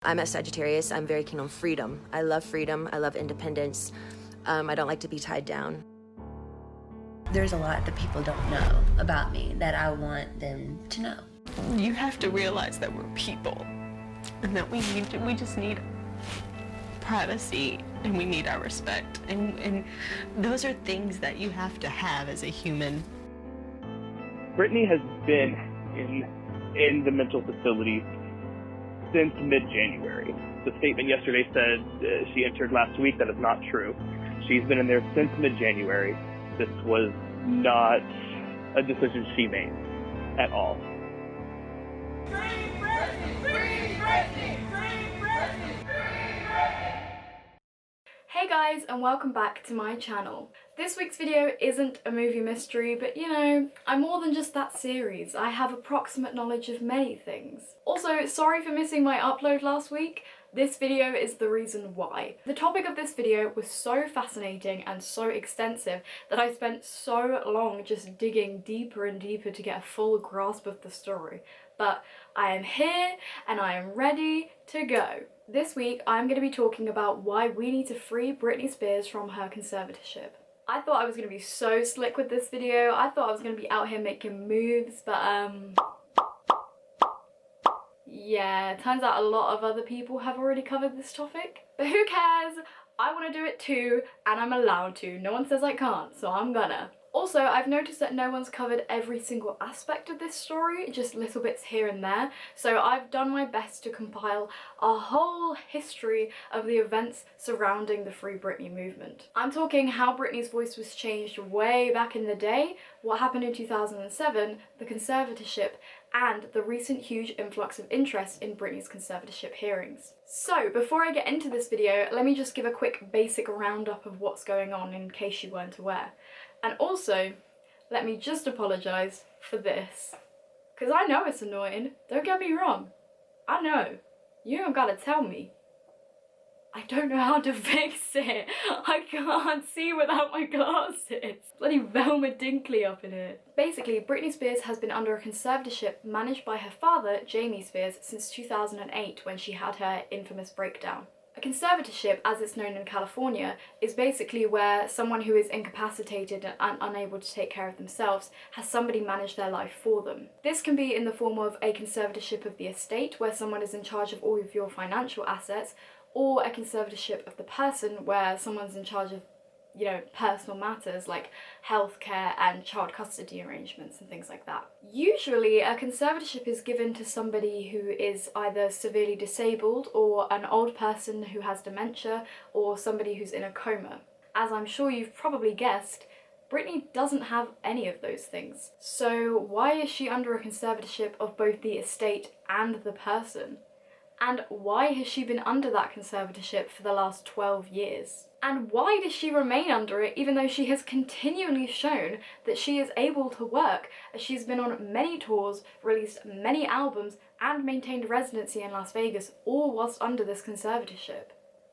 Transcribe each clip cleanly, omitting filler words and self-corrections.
I'm a Sagittarius. I'm very keen on freedom. I love freedom. I love independence. I don't like to be tied down. There's a lot that people don't know about me that I want them to know. You have to realize that we're people and that we just need privacy and we need our respect. And those are things that you have to have as a human. Britney has been in the mental facility since mid-January. The statement yesterday said she entered last week. That is not true. She's been in there since mid-January. This was not a decision she made at all. Free Britney! Free Britney! Free Britney! Free Britney! Hey guys, and welcome back to my channel. This week's video isn't a movie mystery, but you know, I'm more than just that series. I have approximate knowledge of many things. Also, sorry for missing my upload last week. This video is the reason why. The topic of this video was so fascinating and so extensive that I spent so long just digging deeper and deeper to get a full grasp of the story. But I am here and I am ready to go. This week I'm going to be talking about why we need to free Britney Spears from her conservatorship. I thought I was going to be so slick with this video. I thought I was going to be out here making moves, but yeah, turns out a lot of other people have already covered this topic. But who cares? I want to do it too, and I'm allowed to. No one says I can't, so I'm gonna. Also, I've noticed that no one's covered every single aspect of this story, just little bits here and there, so I've done my best to compile a whole history of the events surrounding the Free Britney movement. I'm talking how Britney's voice was changed way back in the day, what happened in 2007, the conservatorship, and the recent huge influx of interest in Britney's conservatorship hearings. So, before I get into this video, let me just give a quick basic roundup of what's going on in case you weren't aware. And also, let me just apologise for this. Because I know it's annoying, don't get me wrong. I know. You don't gotta tell me. I don't know how to fix it. I can't see without my glasses. Bloody Velma Dinkley up in here. Basically, Britney Spears has been under a conservatorship managed by her father, Jamie Spears, since 2008 when she had her infamous breakdown. A conservatorship, as it's known in California, is basically where someone who is incapacitated and unable to take care of themselves has somebody manage their life for them. This can be in the form of a conservatorship of the estate, where someone is in charge of all of your financial assets, or a conservatorship of the person, where someone's in charge of, you know, personal matters like healthcare and child custody arrangements and things like that. Usually a conservatorship is given to somebody who is either severely disabled, or an old person who has dementia, or somebody who's in a coma. As I'm sure you've probably guessed, Britney doesn't have any of those things. So why is she under a conservatorship of both the estate and the person? And why has she been under that conservatorship for the last 12 years? And why does she remain under it even though she has continually shown that she is able to work, as she's been on many tours, released many albums, and maintained residency in Las Vegas, all whilst under this conservatorship?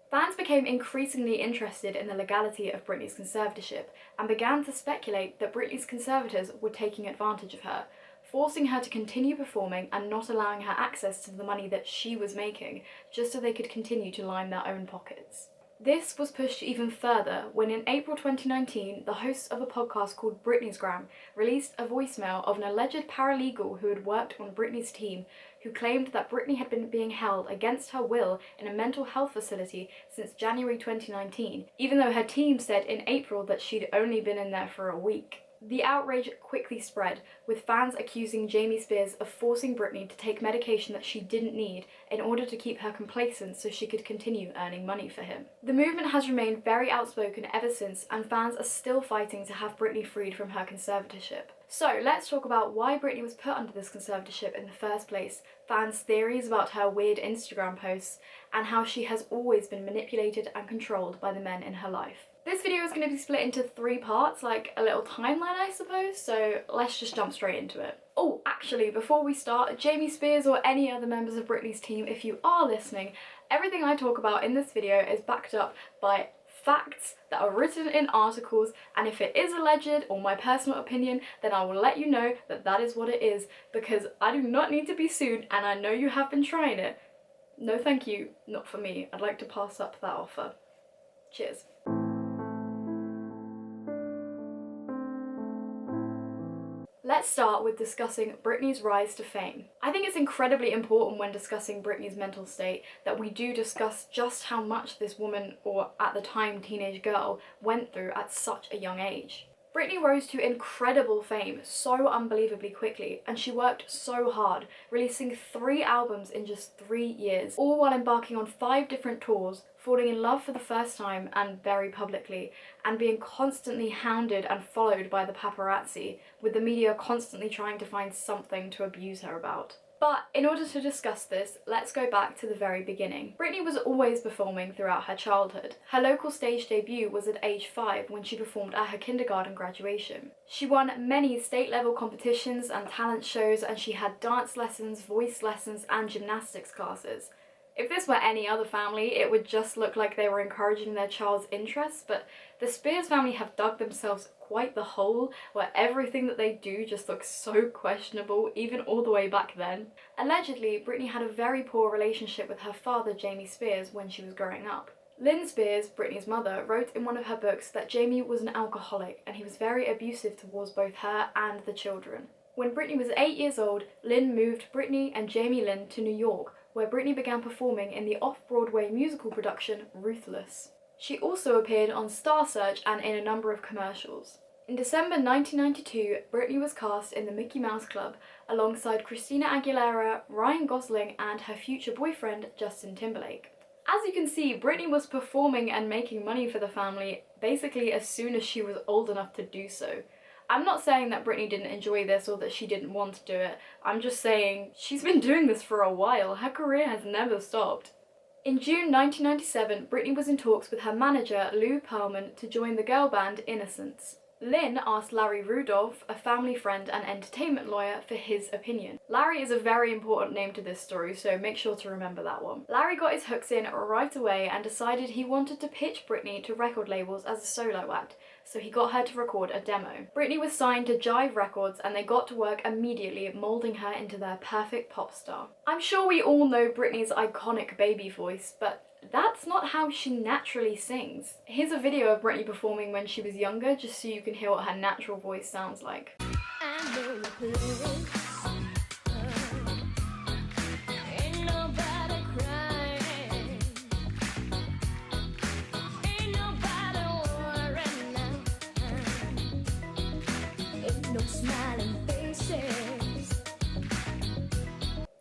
Fans became increasingly interested in the legality of Britney's conservatorship and began to speculate that Britney's conservators were taking advantage of her, forcing her to continue performing and not allowing her access to the money that she was making, just so they could continue to line their own pockets. This was pushed even further when in April 2019, the hosts of a podcast called Britney's Gram released a voicemail of an alleged paralegal who had worked on Britney's team, who claimed that Britney had been being held against her will in a mental health facility since January 2019, even though her team said in April that she'd only been in there for a week. The outrage quickly spread, with fans accusing Jamie Spears of forcing Britney to take medication that she didn't need in order to keep her complacent so she could continue earning money for him. The movement has remained very outspoken ever since, and fans are still fighting to have Britney freed from her conservatorship. So let's talk about why Britney was put under this conservatorship in the first place, fans' theories about her weird Instagram posts, and how she has always been manipulated and controlled by the men in her life. This video is going to be split into 3 parts, like a little timeline I suppose, so let's just jump straight into it. Oh, actually, before we start, Jamie Spears or any other members of Britney's team, if you are listening, everything I talk about in this video is backed up by facts that are written in articles, and if it is alleged or my personal opinion, then I will let you know that that is what it is, because I do not need to be sued, and I know you have been trying it. No thank you, not for me. I'd like to pass up that offer. Cheers. Let's start with discussing Britney's rise to fame. I think it's incredibly important when discussing Britney's mental state that we do discuss just how much this woman, or at the time teenage girl, went through at such a young age. Britney rose to incredible fame so unbelievably quickly, and she worked so hard, releasing 3 albums in just 3 years, all while embarking on 5 different tours, falling in love for the first time and very publicly, and being constantly hounded and followed by the paparazzi, with the media constantly trying to find something to abuse her about. But in order to discuss this, let's go back to the very beginning. Britney was always performing throughout her childhood. Her local stage debut was at age 5 when she performed at her kindergarten graduation. She won many state-level competitions and talent shows, and she had dance lessons, voice lessons, and gymnastics classes. If this were any other family, it would just look like they were encouraging their child's interests, but the Spears family have dug themselves quite the hole where everything that they do just looks so questionable, even all the way back then. Allegedly, Britney had a very poor relationship with her father, Jamie Spears, when she was growing up. Lynn Spears, Britney's mother, wrote in one of her books that Jamie was an alcoholic and he was very abusive towards both her and the children. When Britney was 8 years old, Lynn moved Britney and Jamie Lynn to New York, where Britney began performing in the off-Broadway musical production Ruthless. She also appeared on Star Search and in a number of commercials. In December 1992, Britney was cast in the Mickey Mouse Club alongside Christina Aguilera, Ryan Gosling, and her future boyfriend, Justin Timberlake. As you can see, Britney was performing and making money for the family basically as soon as she was old enough to do so. I'm not saying that Britney didn't enjoy this or that she didn't want to do it. I'm just saying she's been doing this for a while. Her career has never stopped. In June 1997, Britney was in talks with her manager, Lou Pearlman, to join the girl band Innocence. Lynn asked Larry Rudolph, a family friend and entertainment lawyer, for his opinion. Larry is a very important name to this story, so make sure to remember that one. Larry got his hooks in right away and decided he wanted to pitch Britney to record labels as a solo act, so he got her to record a demo. Britney was signed to Jive Records and they got to work immediately, molding her into their perfect pop star. I'm sure we all know Britney's iconic baby voice, but that's not how she naturally sings. Here's a video of Britney performing when she was younger, just so you can hear what her natural voice sounds like.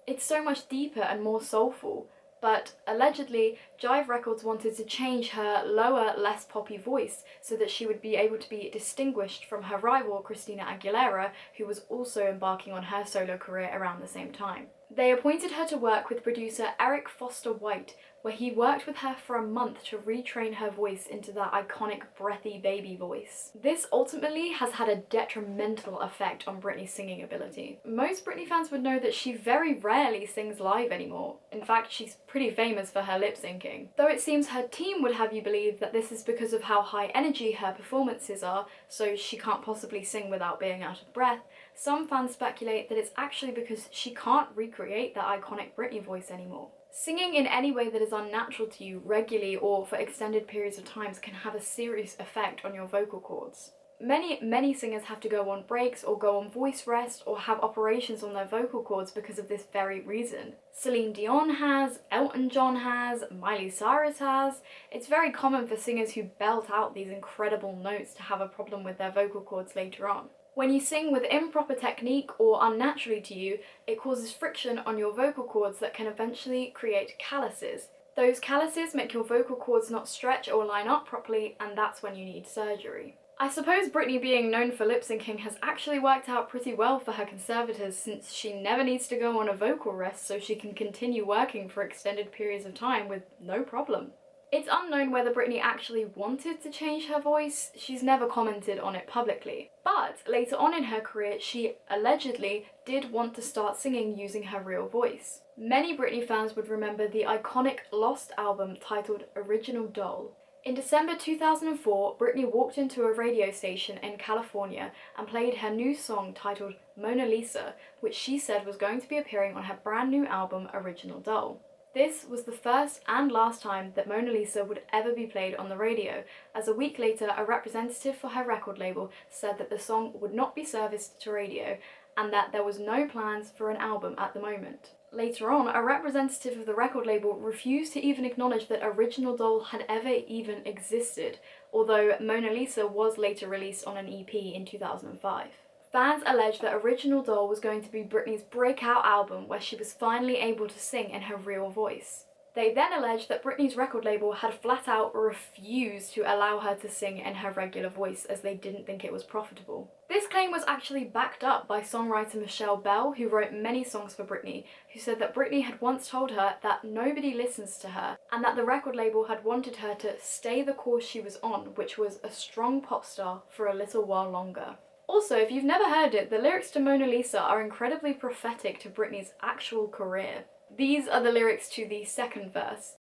It's so much deeper and more soulful. But allegedly, Jive Records wanted to change her lower, less poppy voice so that she would be able to be distinguished from her rival Christina Aguilera, who was also embarking on her solo career around the same time. They appointed her to work with producer Eric Foster White, where he worked with her for a month to retrain her voice into that iconic breathy baby voice. This ultimately has had a detrimental effect on Britney's singing ability. Most Britney fans would know that she very rarely sings live anymore. In fact, she's pretty famous for her lip syncing. Though it seems her team would have you believe that this is because of how high energy her performances are, so she can't possibly sing without being out of breath, some fans speculate that it's actually because she can't recreate that iconic Britney voice anymore. Singing in any way that is unnatural to you regularly or for extended periods of times can have a serious effect on your vocal cords. Many singers have to go on breaks or go on voice rest or have operations on their vocal cords because of this very reason. Celine Dion has, Elton John has, Miley Cyrus has. It's very common for singers who belt out these incredible notes to have a problem with their vocal cords later on. When you sing with improper technique or unnaturally to you, it causes friction on your vocal cords that can eventually create calluses. Those calluses make your vocal cords not stretch or line up properly, and that's when you need surgery. I suppose Britney being known for lip syncing has actually worked out pretty well for her conservators, since she never needs to go on a vocal rest so she can continue working for extended periods of time with no problem. It's unknown whether Britney actually wanted to change her voice. She's never commented on it publicly. But later on in her career, she allegedly did want to start singing using her real voice. Many Britney fans would remember the iconic Lost album titled Original Doll. In December 2004, Britney walked into a radio station in California and played her new song titled Mona Lisa, which she said was going to be appearing on her brand new album Original Doll. This was the first and last time that Mona Lisa would ever be played on the radio, as a week later a representative for her record label said that the song would not be serviced to radio and that there was no plans for an album at the moment. Later on, a representative of the record label refused to even acknowledge that Original Doll had ever even existed, although Mona Lisa was later released on an EP in 2005. Fans alleged that Original Doll was going to be Britney's breakout album where she was finally able to sing in her real voice. They then alleged that Britney's record label had flat out refused to allow her to sing in her regular voice as they didn't think it was profitable. This claim was actually backed up by songwriter Michelle Bell, who wrote many songs for Britney, who said that Britney had once told her that nobody listens to her and that the record label had wanted her to stay the course she was on, which was a strong pop star for a little while longer. Also, if you've never heard it, the lyrics to Mona Lisa are incredibly prophetic to Britney's actual career. These are the lyrics to the second verse.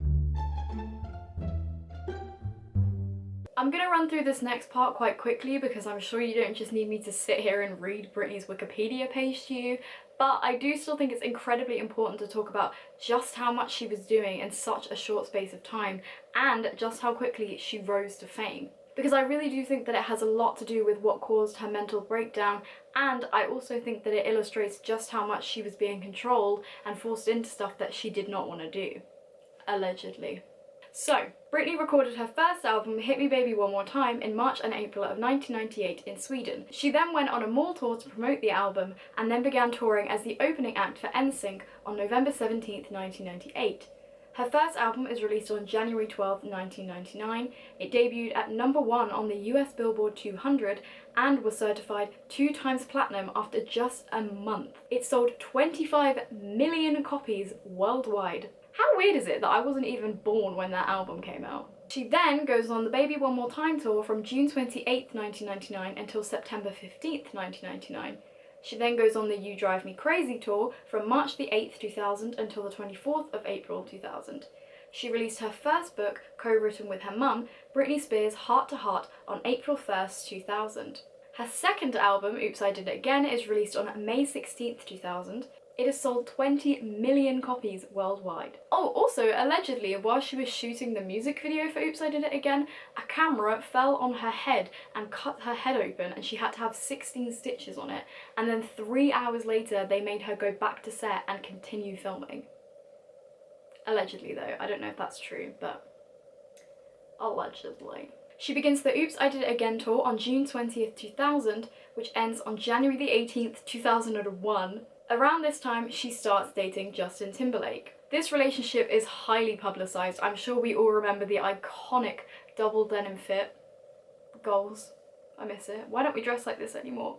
I'm gonna run through this next part quite quickly because I'm sure you don't just need me to sit here and read Britney's Wikipedia page to you, but I do still think it's incredibly important to talk about just how much she was doing in such a short space of time and just how quickly she rose to fame. Because I really do think that it has a lot to do with what caused her mental breakdown, and I also think that it illustrates just how much she was being controlled and forced into stuff that she did not want to do. Allegedly. So, Britney recorded her first album, Hit Me Baby One More Time, in March and April of 1998 in Sweden. She then went on a mall tour to promote the album, and then began touring as the opening act for NSYNC on November 17th, 1998. Her first album is released on January 12, 1999. It debuted at #1 on the US Billboard 200 and was certified 2 times platinum after just a month. It sold 25 million copies worldwide. How weird is it that I wasn't even born when that album came out? She then goes on the Baby One More Time tour from June 28, 1999 until September 15th, 1999. She then goes on the You Drive Me Crazy tour from March the 8th, 2000 until the 24th of April 2000. She released her first book, co-written with her mum, Britney Spears' Heart to Heart, on April 1st, 2000. Her second album, Oops, I Did It Again, is released on May 16th, 2000. It has sold 20 million copies worldwide. Oh, also, allegedly, while she was shooting the music video for Oops, I Did It Again, a camera fell on her head and cut her head open and she had to have 16 stitches on it. And then 3 hours later, they made her go back to set and continue filming. Allegedly, though. I don't know if that's true, but allegedly. She begins the Oops, I Did It Again tour on June 20th, 2000, which ends on January the 18th, 2001. Around this time, she starts dating Justin Timberlake. This relationship is highly publicised. I'm sure we all remember the iconic double denim fit. Goals. I miss it. Why don't we dress like this anymore?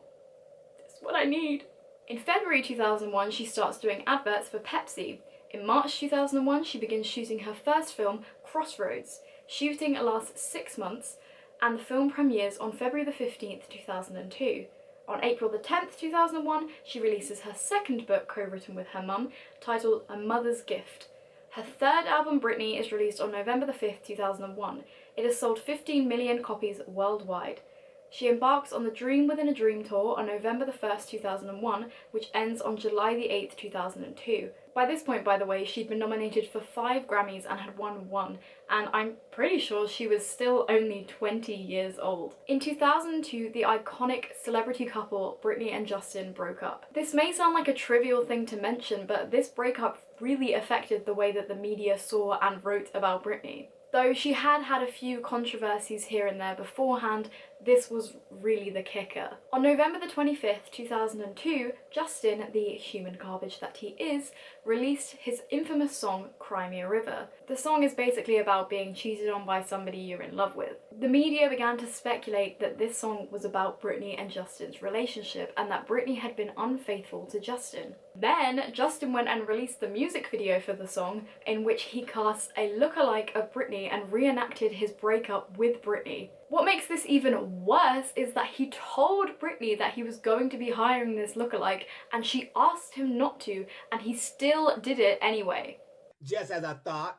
It's what I need. In February 2001, she starts doing adverts for Pepsi. In March 2001, she begins shooting her first film, Crossroads. Shooting lasts 6 months, and the film premieres on February the 15th, 2002. On April the 10th, 2001, she releases her second book, co-written with her mum, titled A Mother's Gift. Her third album, Britney, is released on November the 5th, 2001. It has sold 15 million copies worldwide. She embarks on the Dream Within a Dream tour on November the 1st, 2001, which ends on July the 8th, 2002. By this point, by the way, she'd been nominated for 5 Grammys and had won 1, and I'm pretty sure she was still only 20 years old. In 2002, the iconic celebrity couple Britney and Justin broke up. This may sound like a trivial thing to mention, but this breakup really affected the way that the media saw and wrote about Britney. Though she had had a few controversies here and there beforehand, this was really the kicker. On November the 25th, 2002, Justin, the human garbage that he is, released his infamous song, Cry Me a River. The song is basically about being cheated on by somebody you're in love with. The media began to speculate that this song was about Britney and Justin's relationship and that Britney had been unfaithful to Justin. Then, Justin went and released the music video for the song, in which he casts a lookalike of Britney and reenacted his breakup with Britney. What makes this even worse is that he told Britney that he was going to be hiring this lookalike, and she asked him not to, and he still did it anyway. Just as I thought,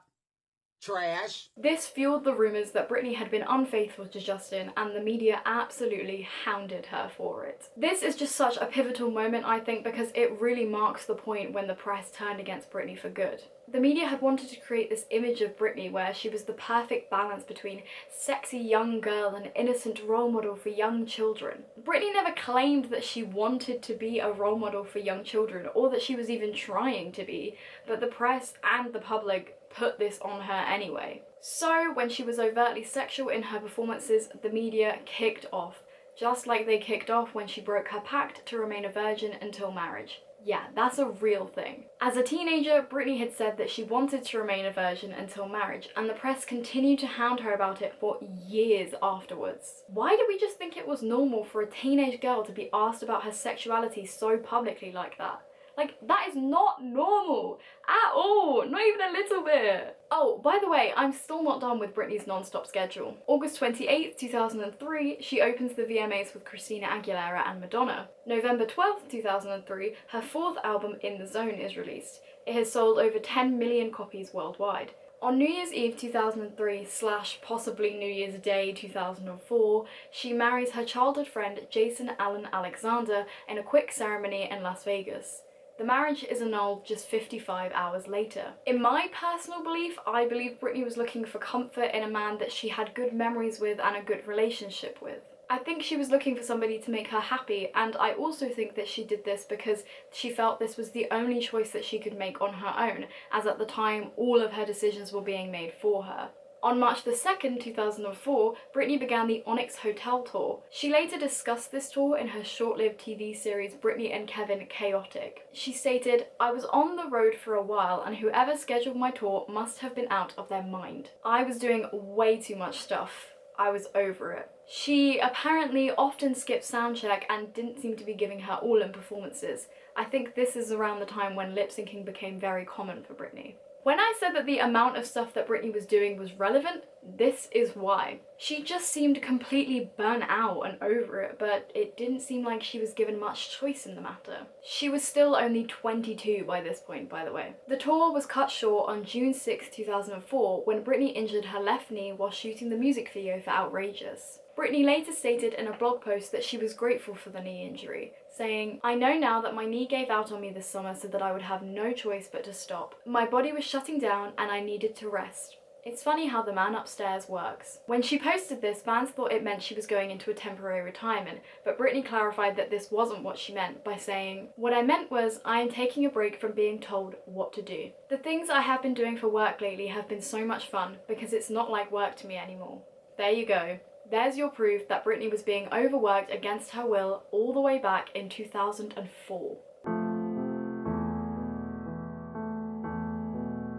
Trash. This fueled the rumours that Britney had been unfaithful to Justin, and the media absolutely hounded her for it. This is just such a pivotal moment, I think, because it really marks the point when the press turned against Britney for good. The media had wanted to create this image of Britney where she was the perfect balance between sexy young girl and innocent role model for young children. Britney never claimed that she wanted to be a role model for young children, or that she was even trying to be, but the press and the public put this on her anyway. So when she was overtly sexual in her performances, the media kicked off, just like they kicked off when she broke her pact to remain a virgin until marriage. Yeah, that's a real thing. As a teenager, Britney had said that she wanted to remain a virgin until marriage, and the press continued to hound her about it for years afterwards. Why did we just think it was normal for a teenage girl to be asked about her sexuality so publicly like that? Like, that is not normal at all, not even a little bit. Oh, by the way, I'm still not done with Britney's non-stop schedule. August 28th, 2003, she opens the VMAs with Christina Aguilera and Madonna. November 12th, 2003, her fourth album, In the Zone, is released. It has sold over 10 million copies worldwide. On New Year's Eve 2003 / possibly New Year's Day 2004, she marries her childhood friend Jason Allen Alexander in a quick ceremony in Las Vegas. The marriage is annulled just 55 hours later. In my personal belief, I believe Britney was looking for comfort in a man that she had good memories with and a good relationship with. I think she was looking for somebody to make her happy, and I also think that she did this because she felt this was the only choice that she could make on her own, as at the time all of her decisions were being made for her. On March the 2nd, 2004, Britney began the Onyx Hotel tour. She later discussed this tour in her short-lived TV series Britney and Kevin Chaotic. She stated, "I was on the road for a while and whoever scheduled my tour must have been out of their mind. I was doing way too much stuff. I was over it." She apparently often skipped soundcheck and didn't seem to be giving her all in performances. I think this is around the time when lip-syncing became very common for Britney. When I said that the amount of stuff that Britney was doing was relevant, this is why. She just seemed completely burnt out and over it, but it didn't seem like she was given much choice in the matter. She was still only 22 by this point, by the way. The tour was cut short on June 6, 2004, when Britney injured her left knee while shooting the music video for Outrageous. Britney later stated in a blog post that she was grateful for the knee injury, saying, "I know now that my knee gave out on me this summer so that I would have no choice but to stop. My body was shutting down and I needed to rest. It's funny how the man upstairs works." When she posted this, fans thought it meant she was going into a temporary retirement, but Britney clarified that this wasn't what she meant by saying, "What I meant was, I am taking a break from being told what to do. The things I have been doing for work lately have been so much fun because it's not like work to me anymore." There you go. There's your proof that Britney was being overworked against her will all the way back in 2004.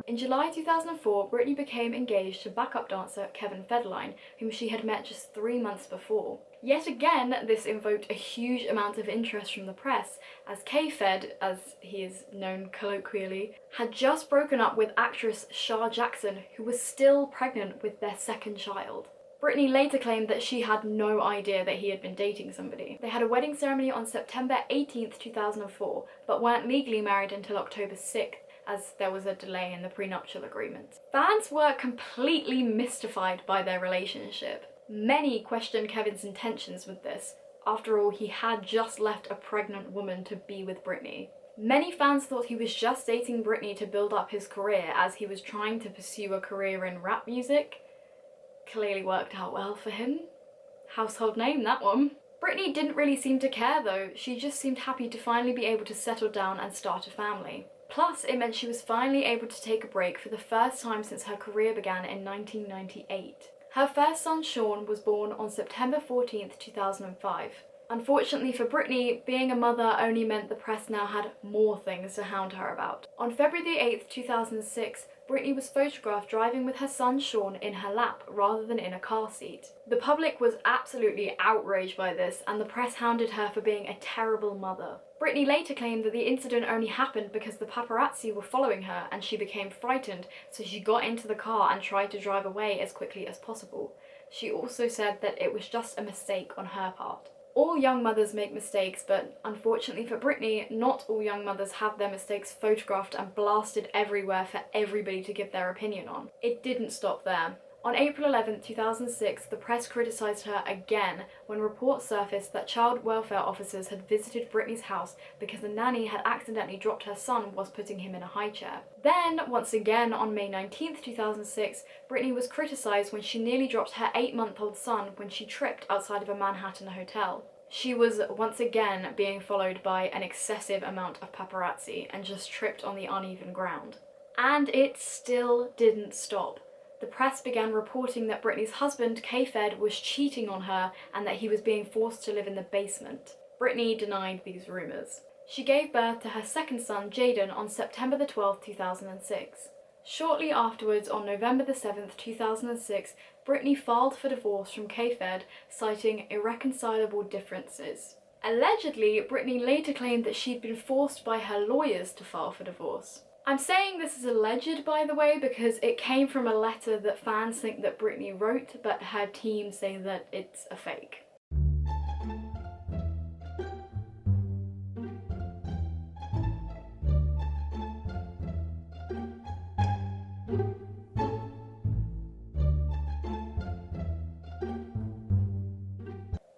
In July 2004, Britney became engaged to backup dancer Kevin Federline, whom she had met just 3 months before. Yet again, this invoked a huge amount of interest from the press, as K-Fed, as he is known colloquially, had just broken up with actress Shar Jackson, who was still pregnant with their second child. Britney later claimed that she had no idea that he had been dating somebody. They had a wedding ceremony on September 18th, 2004, but weren't legally married until October 6th, as there was a delay in the prenuptial agreement. Fans were completely mystified by their relationship. Many questioned Kevin's intentions with this. After all, he had just left a pregnant woman to be with Britney. Many fans thought he was just dating Britney to build up his career, as he was trying to pursue a career in rap music. Clearly worked out well for him. Household name, that one. Britney didn't really seem to care though. She just seemed happy to finally be able to settle down and start a family. Plus, it meant she was finally able to take a break for the first time since her career began in 1998. Her first son, Sean, was born on September 14th, 2005. Unfortunately for Britney, being a mother only meant the press now had more things to hound her about. On February 8th, 2006, Britney was photographed driving with her son Sean in her lap rather than in a car seat. The public was absolutely outraged by this, and the press hounded her for being a terrible mother. Britney later claimed that the incident only happened because the paparazzi were following her and she became frightened, so she got into the car and tried to drive away as quickly as possible. She also said that it was just a mistake on her part. All young mothers make mistakes, but unfortunately for Britney, not all young mothers have their mistakes photographed and blasted everywhere for everybody to give their opinion on. It didn't stop there. On April 11, 2006, the press criticised her again when reports surfaced that child welfare officers had visited Britney's house because a nanny had accidentally dropped her son whilst putting him in a high chair. Then, once again on May 19, 2006, Britney was criticised when she nearly dropped her 8-month-old son when she tripped outside of a Manhattan hotel. She was once again being followed by an excessive amount of paparazzi and just tripped on the uneven ground. And it still didn't stop. The press began reporting that Britney's husband, K-Fed, was cheating on her and that he was being forced to live in the basement. Britney denied these rumours. She gave birth to her second son, Jaden, on September 12, 2006. Shortly afterwards, on November 7, 2006, Britney filed for divorce from K-Fed, citing irreconcilable differences. Allegedly, Britney later claimed that she'd been forced by her lawyers to file for divorce. I'm saying this is alleged, by the way, because it came from a letter that fans think that Britney wrote, but her team say that it's a fake.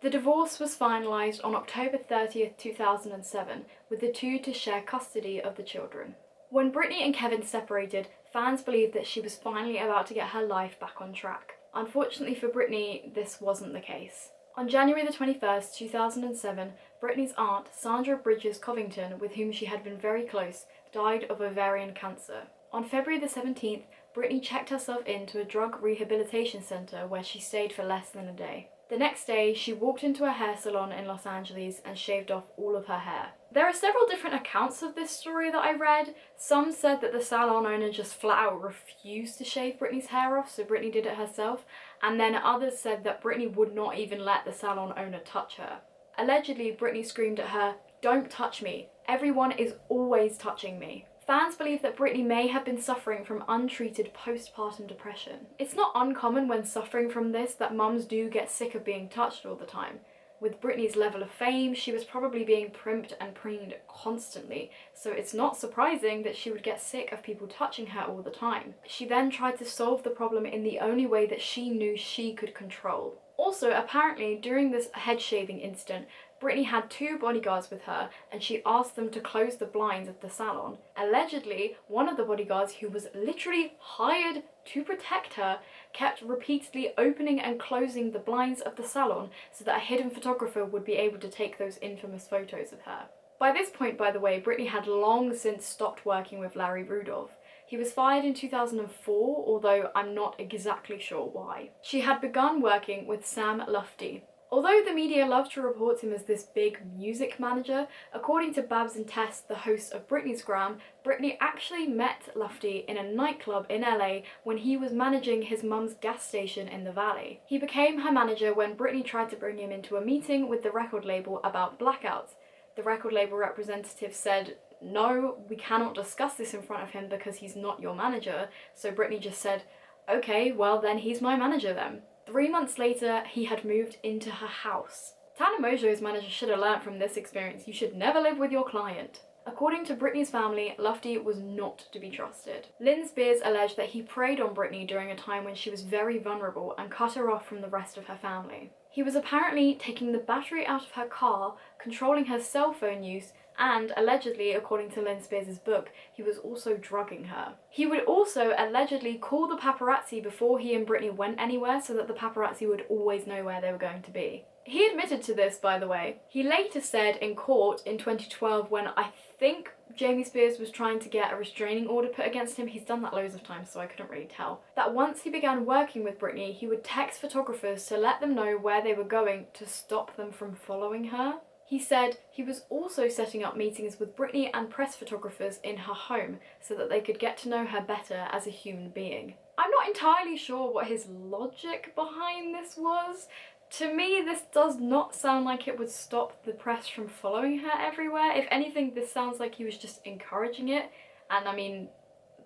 The divorce was finalised on October 30th, 2007, with the two to share custody of the children. When Britney and Kevin separated, fans believed that she was finally about to get her life back on track. Unfortunately for Britney, this wasn't the case. On January 21st, 2007, Britney's aunt, Sandra Bridges Covington, with whom she had been very close, died of ovarian cancer. On February 17th, Britney checked herself into a drug rehabilitation centre where she stayed for less than a day. The next day, she walked into a hair salon in Los Angeles and shaved off all of her hair. There are several different accounts of this story that I read. Some said that the salon owner just flat out refused to shave Britney's hair off, so Britney did it herself, and then others said that Britney would not even let the salon owner touch her. Allegedly, Britney screamed at her, "Don't touch me. Everyone is always touching me." Fans believe that Britney may have been suffering from untreated postpartum depression. It's not uncommon when suffering from this that mums do get sick of being touched all the time. With Britney's level of fame, she was probably being primped and preened constantly, so it's not surprising that she would get sick of people touching her all the time. She then tried to solve the problem in the only way that she knew she could control. Also, apparently, during this head shaving incident, Britney had 2 bodyguards with her and she asked them to close the blinds of the salon. Allegedly, one of the bodyguards, who was literally hired to protect her, kept repeatedly opening and closing the blinds of the salon so that a hidden photographer would be able to take those infamous photos of her. By this point, by the way, Britney had long since stopped working with Larry Rudolph. He was fired in 2004, although I'm not exactly sure why. She had begun working with Sam Lufty. Although the media loved to report him as this big music manager, according to Babs and Tess, the hosts of Britney's Gram, Britney actually met Lufty in a nightclub in LA when he was managing his mum's gas station in the Valley. He became her manager when Britney tried to bring him into a meeting with the record label about blackouts. The record label representative said, "No, we cannot discuss this in front of him because he's not your manager." So Britney just said, "Okay, well then he's my manager then." 3 months later, he had moved into her house. Tana Mongeau's manager should have learnt from this experience. You should never live with your client. According to Britney's family, Lufty was not to be trusted. Lynn Spears alleged that he preyed on Britney during a time when she was very vulnerable and cut her off from the rest of her family. He was apparently taking the battery out of her car, controlling her cell phone use, and allegedly, according to Lynn Spears' book, he was also drugging her. He would also allegedly call the paparazzi before he and Britney went anywhere so that the paparazzi would always know where they were going to be. He admitted to this, by the way. He later said in court in 2012, when I think Jamie Spears was trying to get a restraining order put against him, he's done that loads of times so I couldn't really tell, that once he began working with Britney, he would text photographers to let them know where they were going to stop them from following her. He said he was also setting up meetings with Britney and press photographers in her home so that they could get to know her better as a human being. I'm not entirely sure what his logic behind this was. To me, this does not sound like it would stop the press from following her everywhere. If anything, this sounds like he was just encouraging it, and I mean,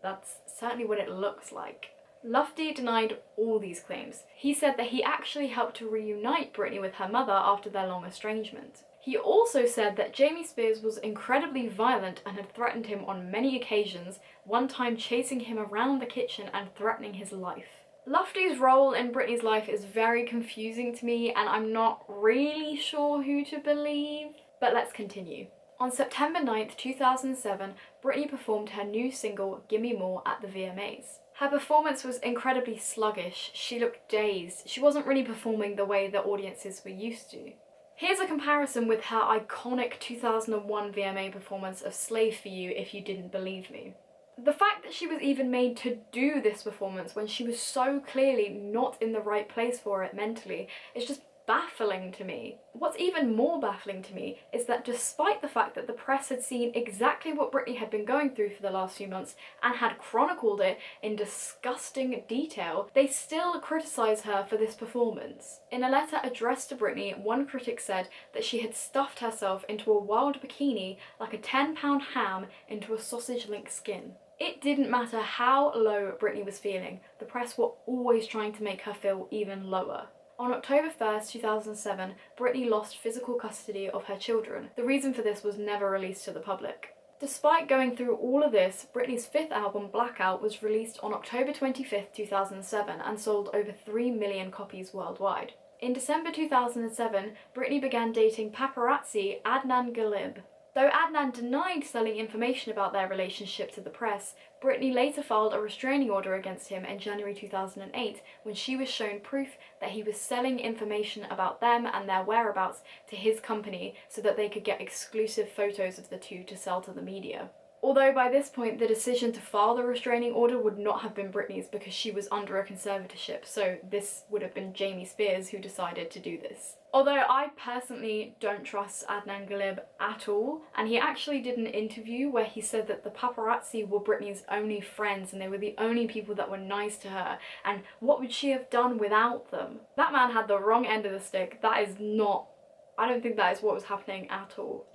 that's certainly what it looks like. Lufty denied all these claims. He said that he actually helped to reunite Britney with her mother after their long estrangement. He also said that Jamie Spears was incredibly violent and had threatened him on many occasions, one time chasing him around the kitchen and threatening his life. Lufty's role in Britney's life is very confusing to me, and I'm not really sure who to believe. But let's continue. On September 9th, 2007, Britney performed her new single, Gimme More, at the VMAs. Her performance was incredibly sluggish. She looked dazed. She wasn't really performing the way the audiences were used to. Here's a comparison with her iconic 2001 VMA performance of Slave For You, if you didn't believe me. The fact that she was even made to do this performance when she was so clearly not in the right place for it mentally is just baffling to me. What's even more baffling to me is that despite the fact that the press had seen exactly what Britney had been going through for the last few months and had chronicled it in disgusting detail, they still criticise her for this performance. In a letter addressed to Britney, one critic said that she had stuffed herself into a wild bikini like a 10-pound ham into a sausage link skin. It didn't matter how low Britney was feeling, the press were always trying to make her feel even lower. On October 1st, 2007, Britney lost physical custody of her children. The reason for this was never released to the public. Despite going through all of this, Britney's fifth album, Blackout, was released on October 25th, 2007 and sold over 3 million copies worldwide. In December 2007, Britney began dating paparazzi Adnan Galib. Though Adnan denied selling information about their relationship to the press, Britney later filed a restraining order against him in January 2008 when she was shown proof that he was selling information about them and their whereabouts to his company so that they could get exclusive photos of the two to sell to the media. Although by this point the decision to file the restraining order would not have been Britney's because she was under a conservatorship, so this would have been Jamie Spears who decided to do this. Although I personally don't trust Adnan Galib at all, and he actually did an interview where he said that the paparazzi were Britney's only friends and they were the only people that were nice to her, and what would she have done without them? That man had the wrong end of the stick. That is not, I don't think that is what was happening at all.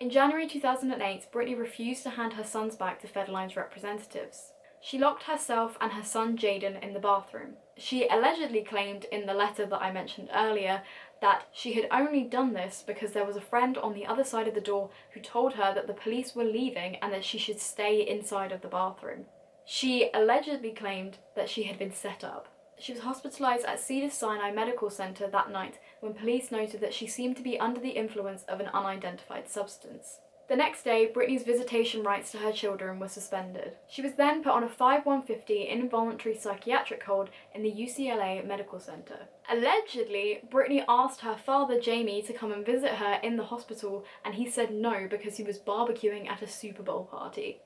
In January 2008, Britney refused to hand her sons back to Federline's representatives. She locked herself and her son Jaden in the bathroom. She allegedly claimed in the letter that I mentioned earlier that she had only done this because there was a friend on the other side of the door who told her that the police were leaving and that she should stay inside of the bathroom. She allegedly claimed that she had been set up. She was hospitalised at Cedars-Sinai Medical Center that night when police noted that she seemed to be under the influence of an unidentified substance. The next day, Britney's visitation rights to her children were suspended. She was then put on a 5150 involuntary psychiatric hold in the UCLA Medical Center. Allegedly, Britney asked her father Jamie to come and visit her in the hospital and he said no because he was barbecuing at a Super Bowl party.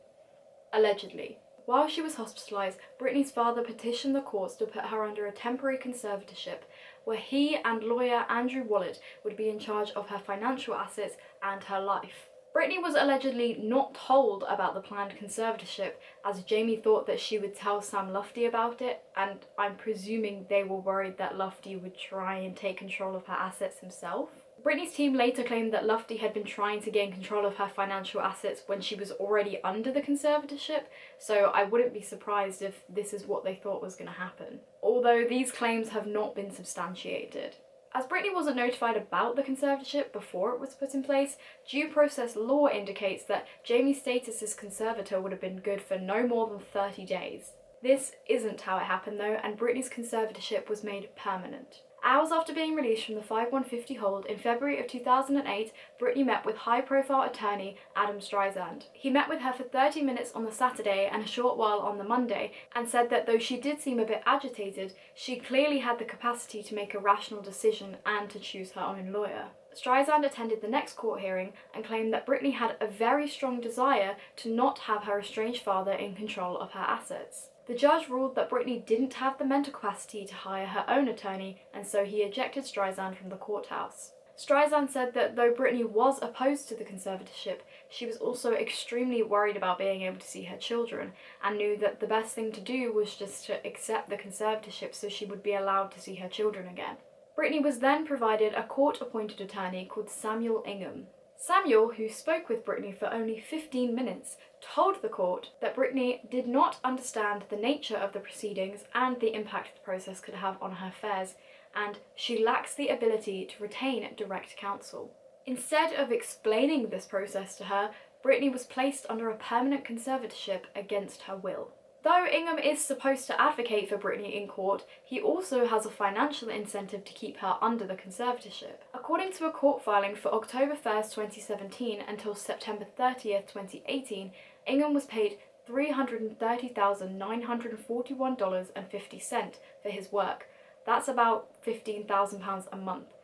Allegedly. While she was hospitalised, Britney's father petitioned the courts to put her under a temporary conservatorship where he and lawyer Andrew Wallet would be in charge of her financial assets and her life. Britney was allegedly not told about the planned conservatorship as Jamie thought that she would tell Sam Lufty about it, and I'm presuming they were worried that Lufty would try and take control of her assets himself. Britney's team later claimed that Lufty had been trying to gain control of her financial assets when she was already under the conservatorship, so I wouldn't be surprised if this is what they thought was going to happen. Although these claims have not been substantiated. As Britney wasn't notified about the conservatorship before it was put in place, due process law indicates that Jamie's status as conservator would have been good for no more than 30 days. This isn't how it happened though, and Britney's conservatorship was made permanent. Hours after being released from the 5150 hold in February of 2008, Britney met with high-profile attorney Adam Streisand. He met with her for 30 minutes on the Saturday and a short while on the Monday, and said that though she did seem a bit agitated, she clearly had the capacity to make a rational decision and to choose her own lawyer. Streisand attended the next court hearing and claimed that Britney had a very strong desire to not have her estranged father in control of her assets. The judge ruled that Britney didn't have the mental capacity to hire her own attorney, and so he ejected Streisand from the courthouse. Streisand said that though Britney was opposed to the conservatorship, she was also extremely worried about being able to see her children, and knew that the best thing to do was just to accept the conservatorship so she would be allowed to see her children again. Britney was then provided a court-appointed attorney called Samuel Ingham. Samuel, who spoke with Britney for only 15 minutes, told the court that Britney did not understand the nature of the proceedings and the impact the process could have on her affairs, and she lacks the ability to retain direct counsel. Instead of explaining this process to her, Britney was placed under a permanent conservatorship against her will. Though Ingham is supposed to advocate for Britney in court, he also has a financial incentive to keep her under the conservatorship. According to a court filing for October 1st, 2017 until September 30th, 2018, Ingham was paid $330,941.50 for his work. That's about £15,000 a month,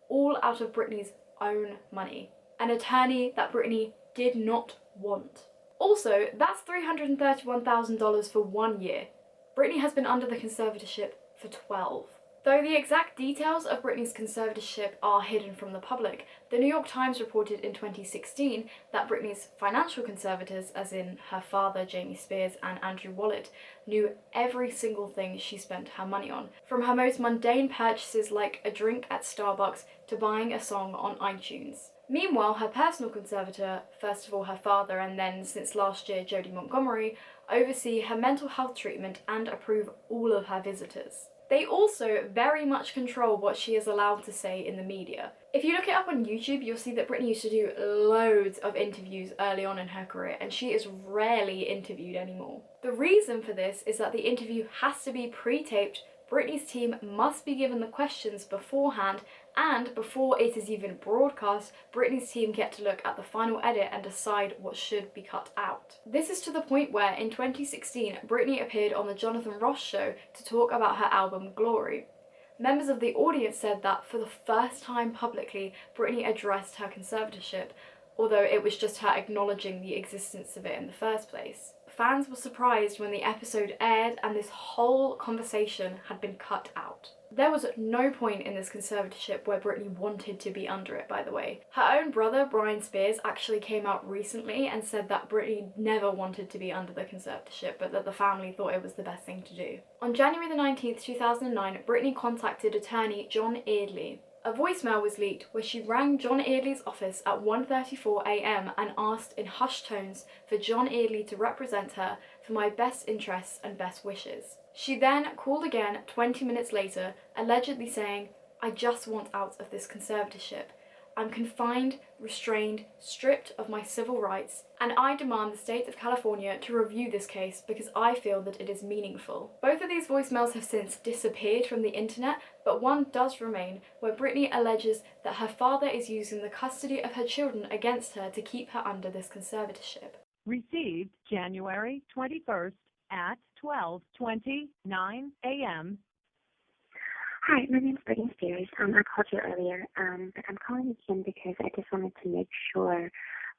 all out of Britney's own money. An attorney that Britney did not want. Also, that's $331,000 for 1 year. Britney has been under the conservatorship for 12. Though the exact details of Britney's conservatorship are hidden from the public, the New York Times reported in 2016 that Britney's financial conservators, as in her father, Jamie Spears, and Andrew Wallet, knew every single thing she spent her money on, from her most mundane purchases like a drink at Starbucks to buying a song on iTunes. Meanwhile, her personal conservator, first of all her father and then since last year Jodie Montgomery, oversee her mental health treatment and approve all of her visitors. They also very much control what she is allowed to say in the media. If you look it up on YouTube, you'll see that Britney used to do loads of interviews early on in her career, and she is rarely interviewed anymore. The reason for this is that the interview has to be pre-taped. Britney's team must be given the questions beforehand, and before it is even broadcast, Britney's team get to look at the final edit and decide what should be cut out. This is to the point where, in 2016, Britney appeared on the Jonathan Ross show to talk about her album Glory. Members of the audience said that for the first time publicly, Britney addressed her conservatorship, although it was just her acknowledging the existence of it in the first place. Fans were surprised when the episode aired and this whole conversation had been cut out. There was no point in this conservatorship where Britney wanted to be under it, by the way. Her own brother, Brian Spears, actually came out recently and said that Britney never wanted to be under the conservatorship, but that the family thought it was the best thing to do. On January the 19th, 2009, Britney contacted attorney John Eardley. A voicemail was leaked where she rang John Eardley's office at 1:34 a.m. and asked in hushed tones for John Eardley to represent her for my best interests and best wishes. She then called again 20 minutes later, allegedly saying, "I just want out of this conservatorship. I'm confined, restrained, stripped of my civil rights, and I demand the state of California to review this case because I feel that it is meaningful." Both of these voicemails have since disappeared from the internet, but one does remain, where Britney alleges that her father is using the custody of her children against her to keep her under this conservatorship. Received January 21st at 12:29 a.m. Hi, my name is Britney Spears. I called you earlier, but I'm calling again because I just wanted to make sure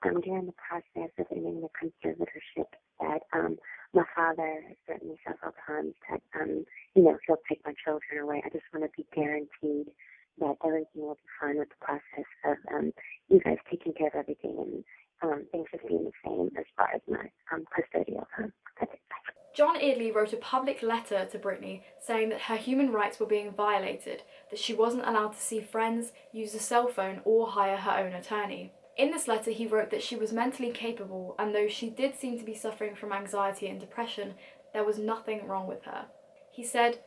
during the process of ending the conservatorship that my father has threatened me several times that, he'll take my children away. I just want to be guaranteed that everything will be fine with the process of you guys taking care of everything and things just being the same as far as my custodial time. That's it. Bye. John Eardley wrote a public letter to Britney saying that her human rights were being violated, that she wasn't allowed to see friends, use a cell phone, or hire her own attorney. In this letter, he wrote that she was mentally capable, and though she did seem to be suffering from anxiety and depression, there was nothing wrong with her. He said,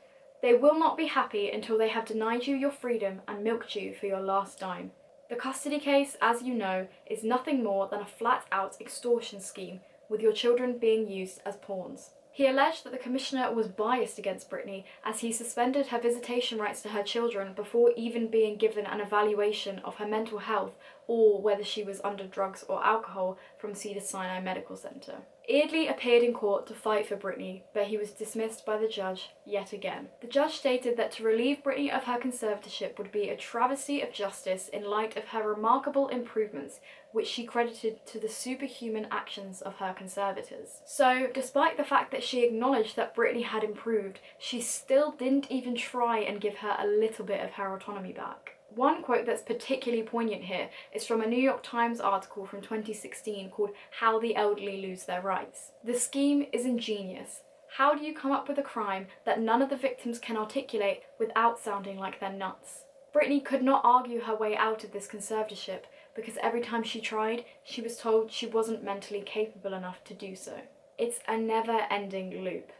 "They will not be happy until they have denied you your freedom and milked you for your last dime. The custody case, as you know, is nothing more than a flat-out extortion scheme, with your children being used as pawns." He alleged that the commissioner was biased against Britney as he suspended her visitation rights to her children before even being given an evaluation of her mental health or whether she was under drugs or alcohol from Cedars-Sinai Medical Center. Eardley appeared in court to fight for Britney, but he was dismissed by the judge yet again. The judge stated that to relieve Britney of her conservatorship would be a travesty of justice in light of her remarkable improvements, which she credited to the superhuman actions of her conservators. So, despite the fact that she acknowledged that Britney had improved, she still didn't even try and give her a little bit of her autonomy back. One quote that's particularly poignant here is from a New York Times article from 2016 called "How the Elderly Lose Their Rights." The scheme is ingenious. How do you come up with a crime that none of the victims can articulate without sounding like they're nuts? Britney could not argue her way out of this conservatorship because every time she tried, she was told she wasn't mentally capable enough to do so. It's a never-ending loop.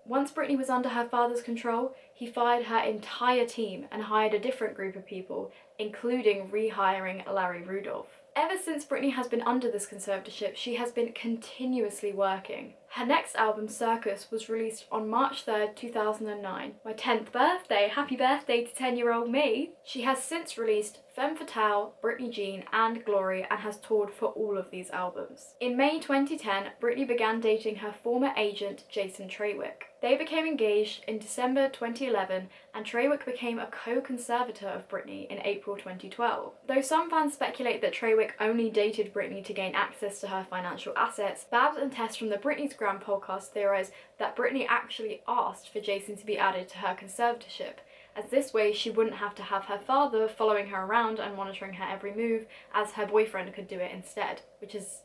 Once Britney was under her father's control, he fired her entire team and hired a different group of people, including rehiring Larry Rudolph. Ever since Britney has been under this conservatorship, she has been continuously working. Her next album, Circus, was released on March 3rd, 2009. My 10th birthday! Happy birthday to 10-year-old me! She has since released Femme Fatale, Britney Jean, and Glory, and has toured for all of these albums. In May 2010, Britney began dating her former agent, Jason Trawick. They became engaged in December 2011, and Trawick became a co-conservator of Britney in April 2012. Though some fans speculate that Trawick only dated Britney to gain access to her financial assets, Babs and Tess from the Britney's Gram podcast theorise that Britney actually asked for Jason to be added to her conservatorship, as this way she wouldn't have to have her father following her around and monitoring her every move, as her boyfriend could do it instead, which is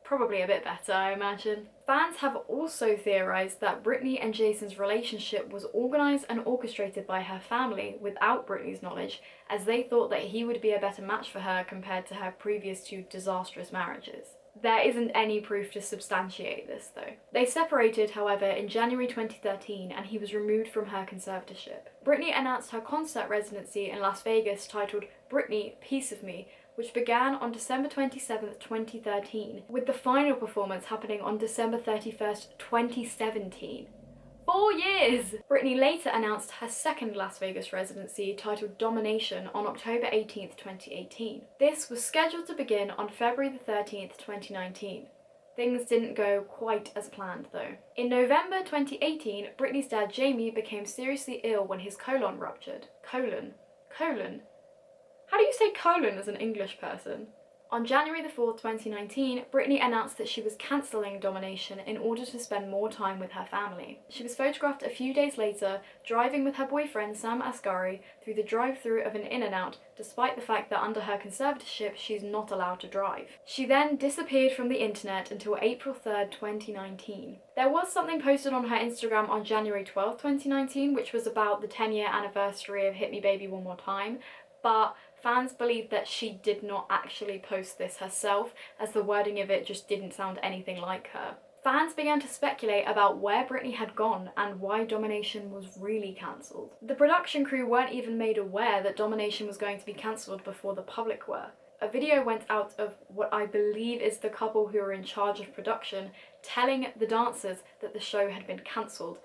probably a bit better, I imagine. Fans have also theorised that Britney and Jason's relationship was organised and orchestrated by her family without Britney's knowledge, as they thought that he would be a better match for her compared to her previous two disastrous marriages. There isn't any proof to substantiate this though. They separated, however, in January 2013, and he was removed from her conservatorship. Britney announced her concert residency in Las Vegas titled Britney, Piece of Me, which began on December 27, 2013, with the final performance happening on December 31st, 2017. 4 years! Britney later announced her second Las Vegas residency, titled Domination, on October 18th, 2018. This was scheduled to begin on February 13th, 2019. Things didn't go quite as planned though. In November 2018, Britney's dad Jamie became seriously ill when his colon ruptured. Colon? How do you say colon as an English person? On January 4th, 2019, Britney announced that she was cancelling Domination in order to spend more time with her family. She was photographed a few days later driving with her boyfriend Sam Asghari through the drive-thru of an In-N-Out, despite the fact that under her conservatorship she's not allowed to drive. She then disappeared from the internet until April 3rd, 2019. There was something posted on her Instagram on January 12th, 2019, which was about the 10-year anniversary of Hit Me Baby One More Time, but fans believe that she did not actually post this herself, as the wording of it just didn't sound anything like her. Fans began to speculate about where Britney had gone and why Domination was really cancelled. The production crew weren't even made aware that Domination was going to be cancelled before the public were. A video went out of what I believe is the couple who were in charge of production telling the dancers that the show had been cancelled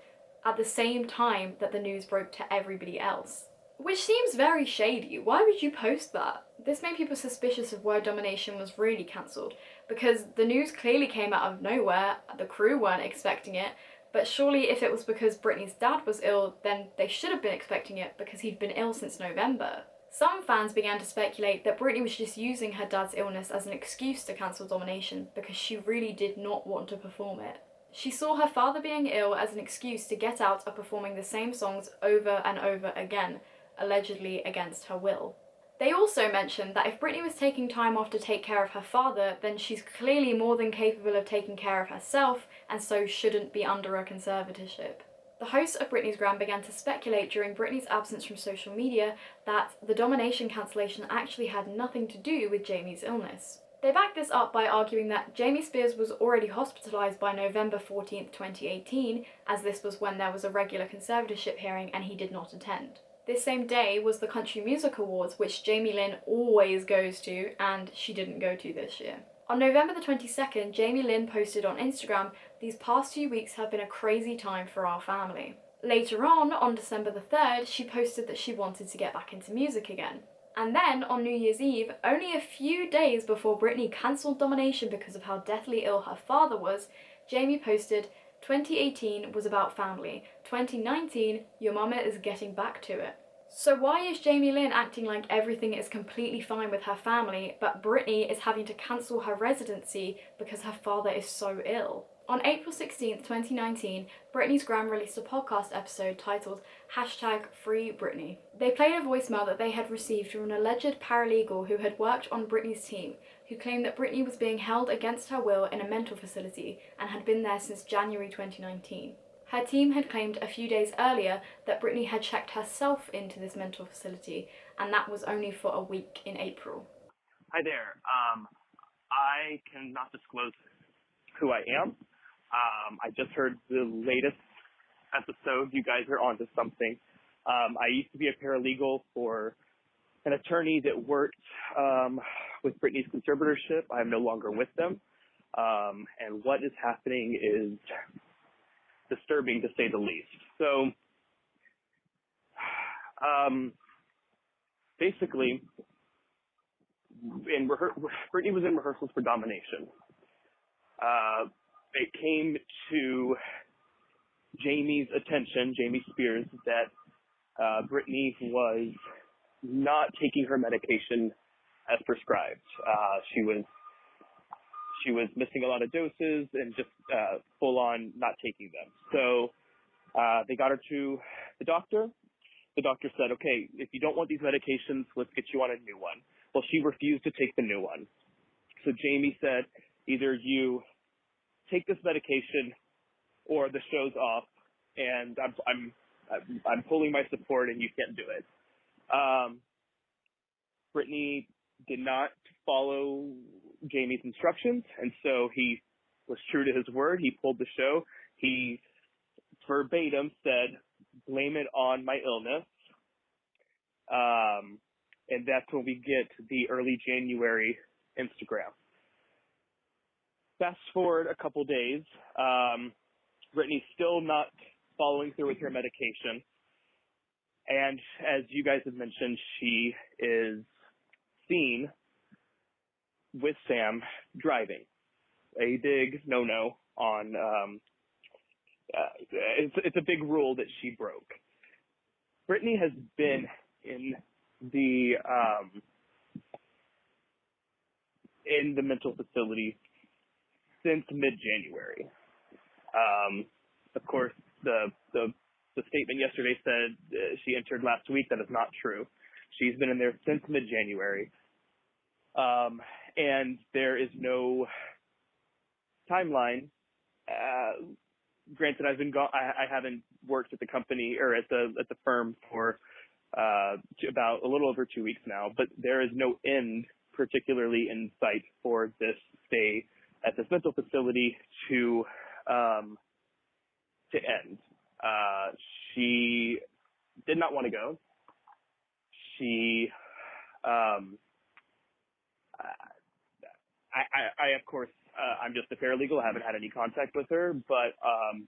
at the same time that the news broke to everybody else. Which seems very shady. Why would you post that? This made people suspicious of why Domination was really cancelled, because the news clearly came out of nowhere, the crew weren't expecting it, but surely if it was because Britney's dad was ill, then they should have been expecting it because he'd been ill since November. Some fans began to speculate that Britney was just using her dad's illness as an excuse to cancel Domination because she really did not want to perform it. She saw her father being ill as an excuse to get out of performing the same songs over and over again, allegedly against her will. They also mentioned that if Britney was taking time off to take care of her father, then she's clearly more than capable of taking care of herself, and so shouldn't be under a conservatorship. The hosts of Britney's Gram began to speculate during Britney's absence from social media that the Domination cancellation actually had nothing to do with Jamie's illness. They backed this up by arguing that Britney Spears was already hospitalised by November 14th, 2018, as this was when there was a regular conservatorship hearing and he did not attend. This same day was the Country Music Awards, which Jamie Lynn always goes to, and she didn't go to this year. On November the 22nd, Jamie Lynn posted on Instagram, "These past 2 weeks have been a crazy time for our family." Later on December the 3rd, she posted that she wanted to get back into music again. And then, on New Year's Eve, only a few days before Britney cancelled Domination because of how deathly ill her father was, Jamie posted, "2018 was about family. 2019, your mama is getting back to it." So why is Jamie Lynn acting like everything is completely fine with her family, but Britney is having to cancel her residency because her father is so ill? On April 16th, 2019, Britney's Gram released a podcast episode titled #FreeBritney. They played a voicemail that they had received from an alleged paralegal who had worked on Britney's team, who claimed that Britney was being held against her will in a mental facility and had been there since January 2019. Her team had claimed a few days earlier that Britney had checked herself into this mental facility, and that was only for a week in April. Hi there. I cannot disclose who I am. I just heard the latest episode. You guys are onto something. I used to be a paralegal for an attorney that worked with Britney's conservatorship. I'm no longer with them. And what is happening is disturbing, to say the least. So, basically, Britney was in rehearsals for Domination. It came to Jamie Spears, that Britney was not taking her medication as prescribed. She was missing a lot of doses and just full on not taking them. So they got her to the doctor. The doctor said, okay, if you don't want these medications, let's get you on a new one. Well, she refused to take the new one. So Jamie said, either you take this medication or the show's off, and I'm pulling my support and you can't do it. Britney did not follow Jamie's instructions, and so he was true to his word. He pulled the show. He verbatim said, blame it on my illness. And that's when we get the early January Instagram. Fast forward a couple days, Britney's still not following through with her medication. And as you guys have mentioned, she is seen with Sam driving. A big no-no on, it's a big rule that she broke. Britney has been in the mental facility since mid-January. Of course, the statement yesterday said she entered last week. That is not true. She's been in there since mid-January. And there is no timeline. Granted, I've been gone. I haven't worked at the company or at the firm for about a little over 2 weeks now, but there is no end particularly in sight for this stay at this mental facility to end. She did not want to go. She, I of course, I'm just a paralegal. I haven't had any contact with her, but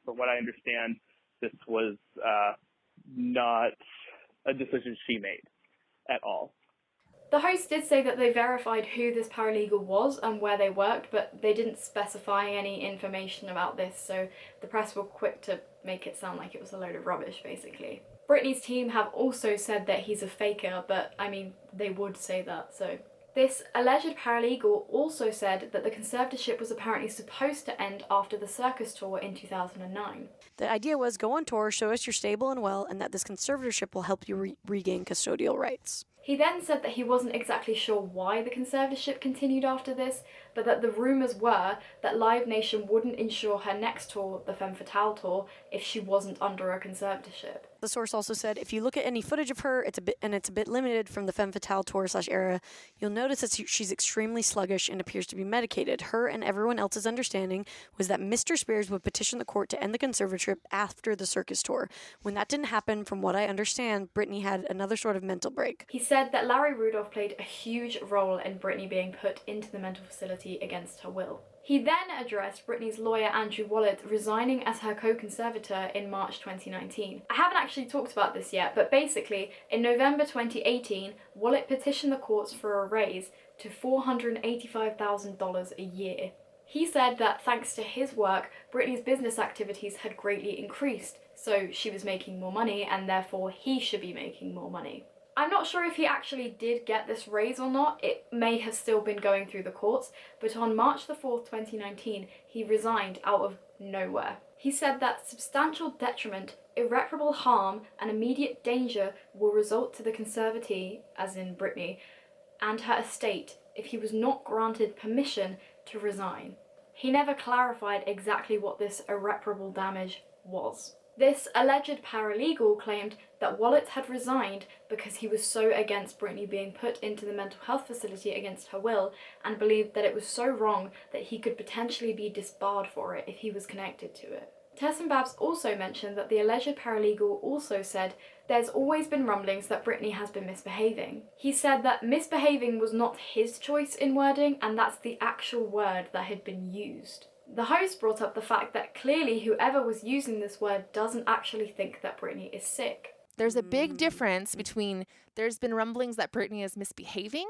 from what I understand, this was not a decision she made at all. The host did say that they verified who this paralegal was and where they worked, but they didn't specify any information about this, so the press were quick to make it sound like it was a load of rubbish, basically. Britney's team have also said that he's a faker, but I mean, they would say that, so. This alleged paralegal also said that the conservatorship was apparently supposed to end after the circus tour in 2009. The idea was go on tour, show us you're stable and well, and that this conservatorship will help you regain custodial rights. He then said that he wasn't exactly sure why the conservatorship continued after this, but that the rumours were that Live Nation wouldn't insure her next tour, the Femme Fatale tour, if she wasn't under a conservatorship. The source also said, if you look at any footage of her, it's a bit limited from the Femme Fatale tour / era, you'll notice that she's extremely sluggish and appears to be medicated. Her and everyone else's understanding was that Mr. Spears would petition the court to end the conservatorship after the circus tour. When that didn't happen, from what I understand, Britney had another sort of mental break. He said that Larry Rudolph played a huge role in Britney being put into the mental facility against her will. He then addressed Britney's lawyer Andrew Wallet resigning as her co-conservator in March 2019. I haven't actually talked about this yet, but basically, in November 2018, Wallet petitioned the courts for a raise to $485,000 a year. He said that thanks to his work, Britney's business activities had greatly increased, so she was making more money and therefore he should be making more money. I'm not sure if he actually did get this raise or not. It may have still been going through the courts, but on March the 4th, 2019, he resigned out of nowhere. He said that substantial detriment, irreparable harm, and immediate danger will result to the conservatee, as in Britney, and her estate if he was not granted permission to resign. He never clarified exactly what this irreparable damage was. This alleged paralegal claimed that Wallet had resigned because he was so against Britney being put into the mental health facility against her will, and believed that it was so wrong that he could potentially be disbarred for it if he was connected to it. Tess and Babs also mentioned that the alleged paralegal also said there's always been rumblings that Britney has been misbehaving. He said that misbehaving was not his choice in wording, and that's the actual word that had been used. The host brought up the fact that clearly whoever was using this word doesn't actually think that Britney is sick. There's a big difference between there's been rumblings that Britney is misbehaving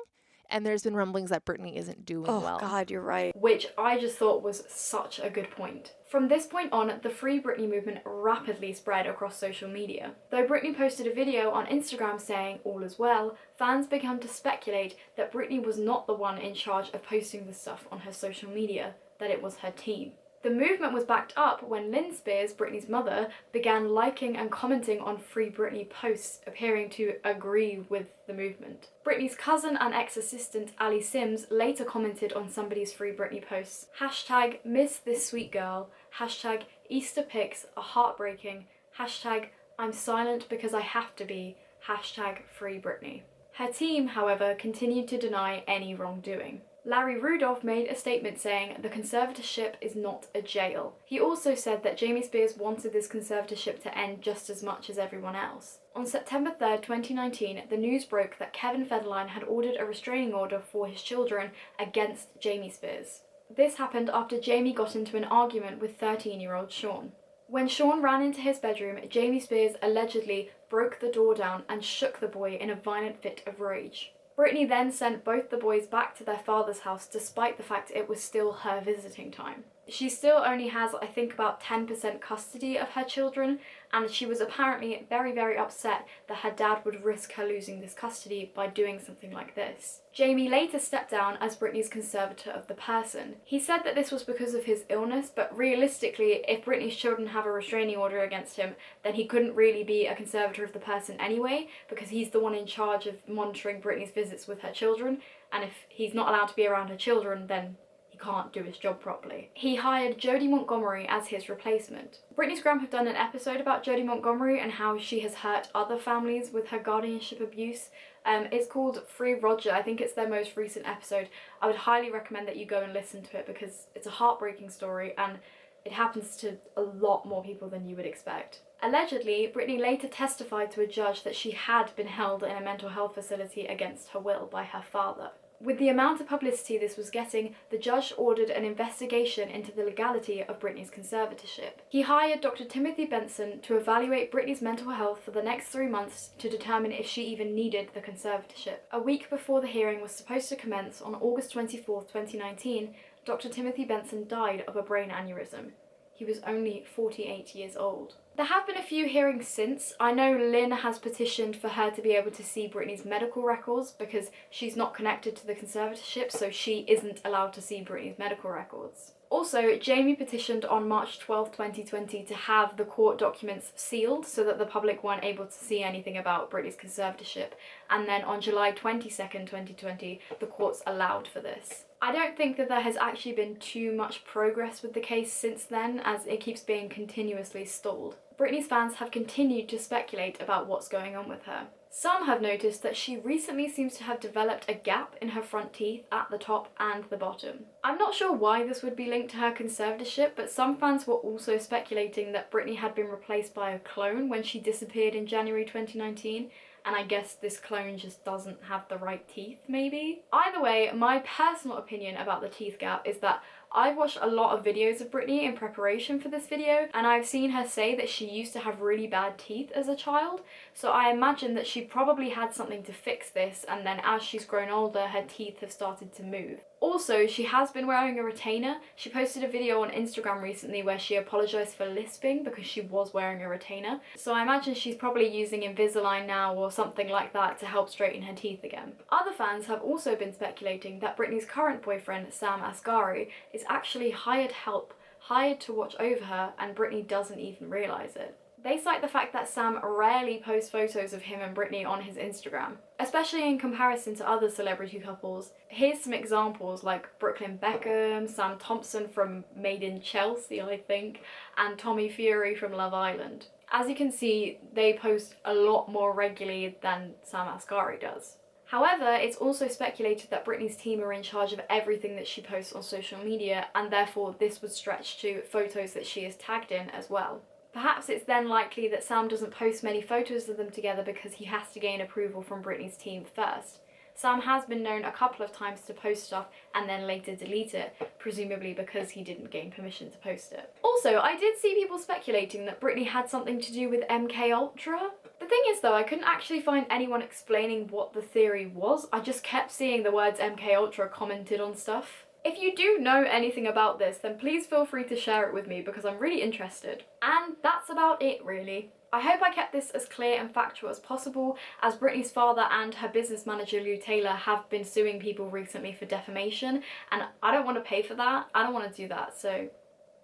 and there's been rumblings that Britney isn't doing well. Oh God, you're right. Which I just thought was such a good point. From this point on, the Free Britney movement rapidly spread across social media. Though Britney posted a video on Instagram saying all is well, fans began to speculate that Britney was not the one in charge of posting this stuff on her social media, that it was her team. The movement was backed up when Lynn Spears, Britney's mother, began liking and commenting on Free Britney posts, appearing to agree with the movement. Britney's cousin and ex-assistant Ali Sims later commented on somebody's Free Britney posts, hashtag miss this sweet girl, hashtag Easter pics are heartbreaking, hashtag I'm silent because I have to be, hashtag Free Britney. Her team, however, continued to deny any wrongdoing. Larry Rudolph made a statement saying the conservatorship is not a jail. He also said that Jamie Spears wanted this conservatorship to end just as much as everyone else. On September 3rd, 2019, the news broke that Kevin Federline had ordered a restraining order for his children against Jamie Spears. This happened after Jamie got into an argument with 13-year-old Sean. When Sean ran into his bedroom, Jamie Spears allegedly broke the door down and shook the boy in a violent fit of rage. Britney then sent both the boys back to their father's house despite the fact it was still her visiting time. She still only has, I think, about 10% custody of her children, and she was apparently very, very upset that her dad would risk her losing this custody by doing something like this. Jamie later stepped down as Britney's conservator of the person. He said that this was because of his illness, but realistically, if Britney's children have a restraining order against him, then he couldn't really be a conservator of the person anyway, because he's the one in charge of monitoring Britney's visits with her children, and if he's not allowed to be around her children, then he can't do his job properly. He hired Jodie Montgomery as his replacement. Britney Scram have done an episode about Jodie Montgomery and how she has hurt other families with her guardianship abuse. It's called Free Roger. I think it's their most recent episode. I would highly recommend that you go and listen to it because it's a heartbreaking story and it happens to a lot more people than you would expect. Allegedly, Britney later testified to a judge that she had been held in a mental health facility against her will by her father. With the amount of publicity this was getting, the judge ordered an investigation into the legality of Britney's conservatorship. He hired Dr. Timothy Benson to evaluate Britney's mental health for the next 3 months to determine if she even needed the conservatorship. A week before the hearing was supposed to commence on August 24, 2019, Dr. Timothy Benson died of a brain aneurysm. He was only 48 years old. There have been a few hearings since. I know Lynn has petitioned for her to be able to see Britney's medical records because she's not connected to the conservatorship, so she isn't allowed to see Britney's medical records. Also, Jamie petitioned on March 12, 2020 to have the court documents sealed so that the public weren't able to see anything about Britney's conservatorship, and then on July 22nd, 2020, the courts allowed for this. I don't think that there has actually been too much progress with the case since then, as it keeps being continuously stalled. Britney's fans have continued to speculate about what's going on with her. Some have noticed that she recently seems to have developed a gap in her front teeth at the top and the bottom. I'm not sure why this would be linked to her conservatorship, but some fans were also speculating that Britney had been replaced by a clone when she disappeared in January 2019, and I guess this clone just doesn't have the right teeth, maybe? Either way, my personal opinion about the teeth gap is that I've watched a lot of videos of Britney in preparation for this video, and I've seen her say that she used to have really bad teeth as a child, so I imagine that she probably had something to fix this, and then as she's grown older, her teeth have started to move. Also, she has been wearing a retainer. She posted a video on Instagram recently where she apologised for lisping because she was wearing a retainer, so I imagine she's probably using Invisalign now or something like that to help straighten her teeth again. Other fans have also been speculating that Britney's current boyfriend, Sam Asghari, is actually hired help, hired to watch over her, and Britney doesn't even realise it. They cite the fact that Sam rarely posts photos of him and Britney on his Instagram, especially in comparison to other celebrity couples. Here's some examples like Brooklyn Beckham, Sam Thompson from Made in Chelsea, I think, and Tommy Fury from Love Island. As you can see, they post a lot more regularly than Sam Asghari does. However, it's also speculated that Britney's team are in charge of everything that she posts on social media, and therefore this would stretch to photos that she is tagged in as well. Perhaps it's then likely that Sam doesn't post many photos of them together because he has to gain approval from Britney's team first. Sam has been known a couple of times to post stuff and then later delete it, presumably because he didn't gain permission to post it. Also, I did see people speculating that Britney had something to do with MKUltra. The thing is though, I couldn't actually find anyone explaining what the theory was. I just kept seeing the words MKUltra commented on stuff. If you do know anything about this, then please feel free to share it with me because I'm really interested. And that's about it really. I hope I kept this as clear and factual as possible, as Britney's father and her business manager Lou Taylor have been suing people recently for defamation, and I don't want to pay for that. I don't want to do that, so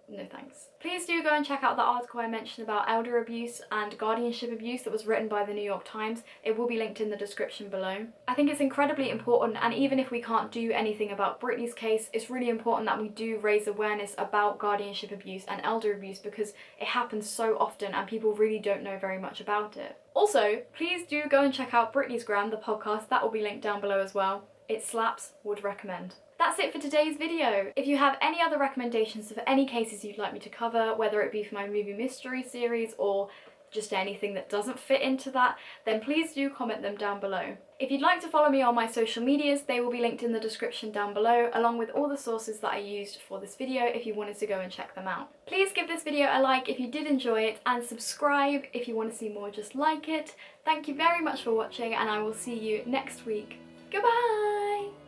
no thanks. Please do go and check out the article I mentioned about elder abuse and guardianship abuse that was written by the New York Times. It will be linked in the description below. I think it's incredibly important, and even if we can't do anything about Britney's case, it's really important that we do raise awareness about guardianship abuse and elder abuse because it happens so often and people really don't know very much about it. Also, please do go and check out Britney's Gram, the podcast. That will be linked down below as well. It slaps, would recommend. That's it for today's video. If you have any other recommendations of any cases you'd like me to cover, whether it be for my movie mystery series or just anything that doesn't fit into that, then please do comment them down below. If you'd like to follow me on my social medias, they will be linked in the description down below, along with all the sources that I used for this video if you wanted to go and check them out. Please give this video a like if you did enjoy it, and subscribe if you want to see more just like it. Thank you very much for watching, and I will see you next week. Goodbye!